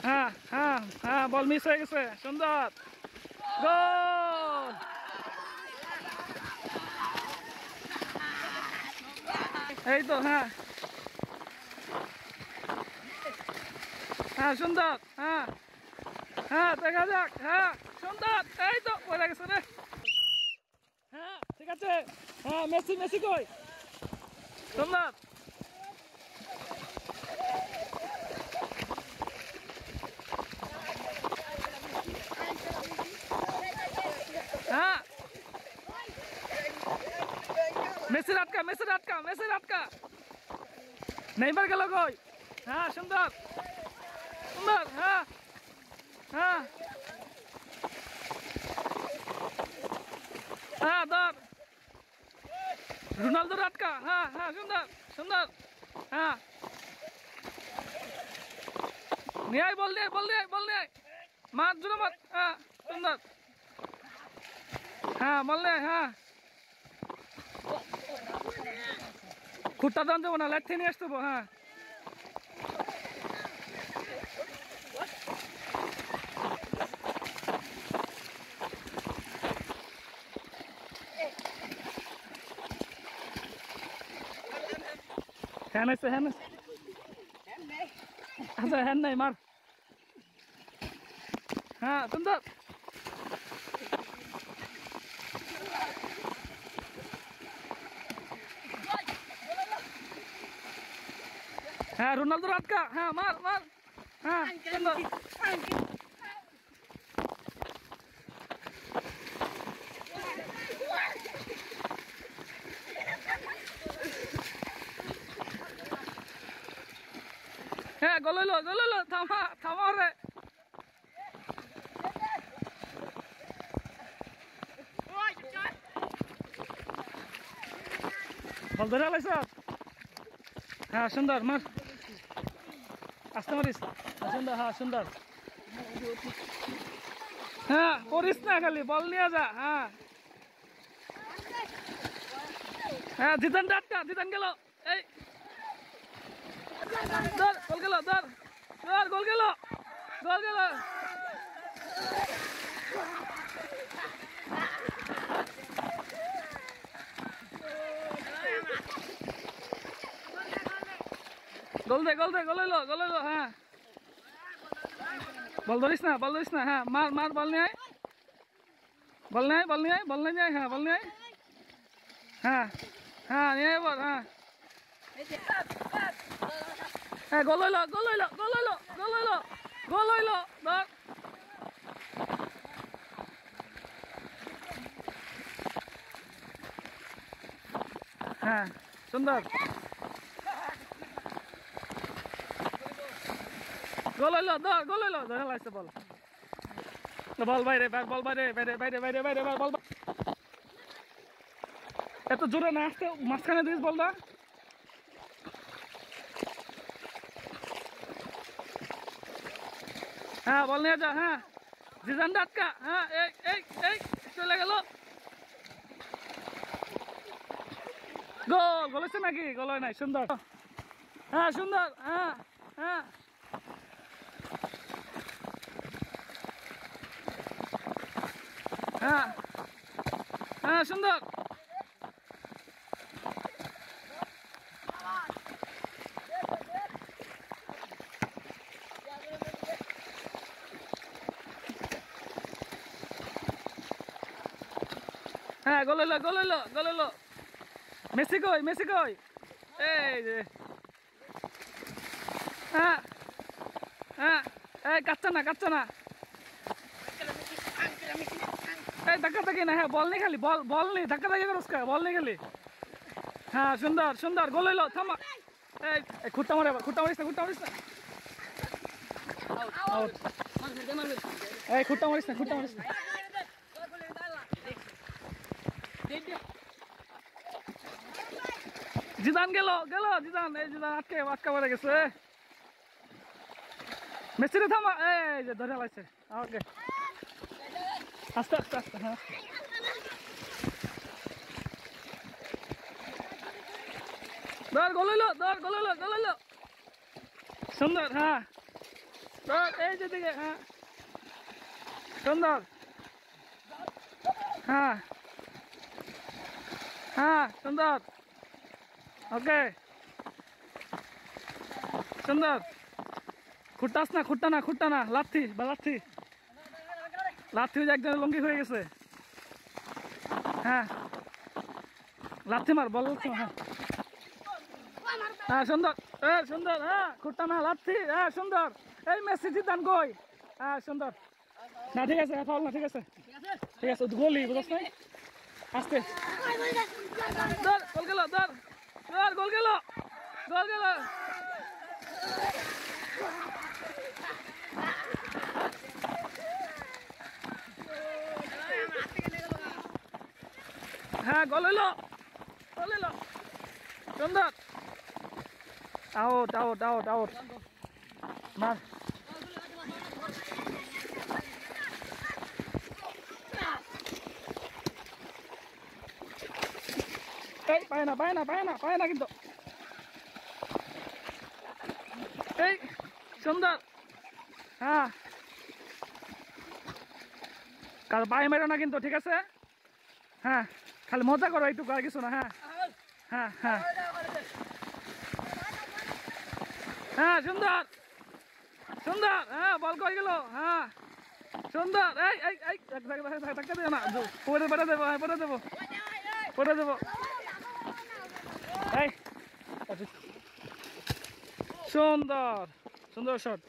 হ্যাঁ হ্যাঁ হ্যাঁ, বল মিস হয়ে গেছে, সুন্দর গোল। এই তো, হ্যাঁ হ্যাঁ, সুন্দর, হ্যাঁ হ্যাঁ, দেখা যাক, হ্যাঁ সুন্দর, এই তো পড়ে গেছে রে। হ্যাঁ ঠিক আছে, হ্যাঁ মেসি, মেসি কই, সুন্দর, হ্যাঁ মেসির আটকা, মেসির আটকা, মেসির আটকা, নেইমার গেল কই, হ্যাঁ সুন্দর, সুন্দর, হ্যাঁ হ্যাঁ হ্যাঁ, ধর রোনালদোর আটকা, হ্যাঁ হ্যাঁ, সুন্দর সুন্দর, হ্যাঁ নিয়ে আয়, বল নিয়ে আয়, বল নিয়ে আয়, বল নিয়ে আয়, মার জুড়ে মার, হ্যাঁ সুন্দর, হ্যাঁ বল নিয়ে আয়, হ্যাঁ খুঁটটা দান যাবো না, লাইট থেকে নিয়ে আসতে হবো, হ্যাঁ হ্যাঁ নাইছে, হ্যাঁ নাইছে, আচ্ছা হ্যাঁ নাই, মার, হ্যাঁ সুন্দর, হ্যাঁ রোনালদোর আটকা, হ্যাঁ মার মার, হ্যাঁ সুন্দর, হ্যাঁ গোল হইলো, গোল হইলো, থামা থামা রে, বল ধরে লাইছ, হ্যাঁ সুন্দর, মার, আসতে মারিস, সুন্দর, হ্যাঁ সুন্দর, হ্যাঁ করিস না খালি, বল নিয়ে যা, হ্যাঁ হ্যাঁ জিতান আটকা, জিতান গেল, এই ধর, গোল গেল, ধর ধর, গোল গেল, গোল গেল, গোল দে, গোল দে, গোল হইলো, গোল হইলো, হ্যাঁ বল ধরিস না, বল ধরিস না, হ্যাঁ মার মার, বল নিয়ে আয়, বল নিয়ে আয়, বল নিয়ে আয়, বল নিয়ে আয়, হ্যাঁ বল নিয়ে আয়, হ্যাঁ হ্যাঁ নিয়ে আয় বল, হ্যাঁ হ্যাঁ গোল হইলো, গোল হইলো, গোল হইলো, গোল হইলো, গোল হইলো, ধর, হ্যাঁ সুন্দর, গোল হইলো, ধর গোল হইলো, ধরে লাগছে বল, বল বাইরে, বল বাইরে, বাইরে বাইরে বাইরে বাইরে, বল এত জোরে না, আসতে মাঝখানে দিস বলটা, হ্যাঁ বল নিয়ে যা, হ্যাঁ জিজান আটকা, হ্যাঁ এই এই এই চলে গেল, গোল, গোল হচ্ছে নাকি, গোল হয় নাই, সুন্দর, হ্যাঁ সুন্দর, হ্যাঁ হ্যাঁ হ্যাঁ হ্যাঁ সুন্দর, হ্যাঁ গোল হইলো, গোল হইলো, গোল হইলো, মেসি কই, মেসি কই, এই যে, হ্যাঁ হ্যাঁ এই কাচ্চা না, কাচ্চা না, এই ধাক্কা থাকি না, হ্যাঁ বল নেই খালি, বল বল নেই, ধাক্কা থাকি করস কা, বল নেই খালি, হ্যাঁ সুন্দর সুন্দর, গোল হইলো, থামা, এই খুঁটটা মারে, খুঁটটা মারিস না, খুঁটটা মারিস না, আউট, এই খুঁটটা মারিস না, খুঁটটা মারিস না, জিদান গেল, গেল জিদান, এই জিদান আটকে, আটকা পড়ে গেছে, মেসিরে থামা, এই যে ধরে লাগছে, ওকে আস্তে আস্তে আস্তে, হ্যাঁ ধর গোল হইলো, ধর গোল হইলো, গোল হইলো, সুন্দর, হ্যাঁ এই যে দিকে, হ্যাঁ সুন্দর, হ্যাঁ হ্যাঁ সুন্দর, ওকে সুন্দর। খুঁটতাস না, খুঁটটা না, লাথি বা লাথি লাথি হয়ে একজনের লঙ্গি হয়ে গেছে। হ্যাঁ লাথি মার, বল। হ্যাঁ হ্যাঁ সুন্দর, সুন্দর, হ্যাঁ খুঁটটা না, লাথি, হ্যাঁ সুন্দর। এই মেসি জিদান কই? হ্যাঁ সুন্দর, না ঠিক আছে, ফাউল না, ঠিক আছে ঠিক আছে, গোলই বুঝছ নাই। আস্তে ধর, গোল গেল, ধর ধর, গোল গেল, গোল গেল। হ্যাঁ গোল হইলো, গোল হইলো, সুন্দর। আউট আউট আউট আউট, মার। এই পায় না, পায় না, পায় না, পায় না কিন্তু। এই সুন্দর, হ্যাঁ কাল পায়ে মেরো না কিন্তু, ঠিক আছে। হ্যাঁ খালি মজা করো একটু, আর কিছু না। হ্যাঁ হ্যাঁ হ্যাঁ হ্যাঁ সুন্দর, সুন্দর, হ্যাঁ বল কই গেল, হ্যাঁ সুন্দর। এই এই এই ধাক্কা দিও না, পরে পরে দেবো, হ্যাঁ পরে দেবো, পরে দেবো। এই সুন্দর, সুন্দর শট।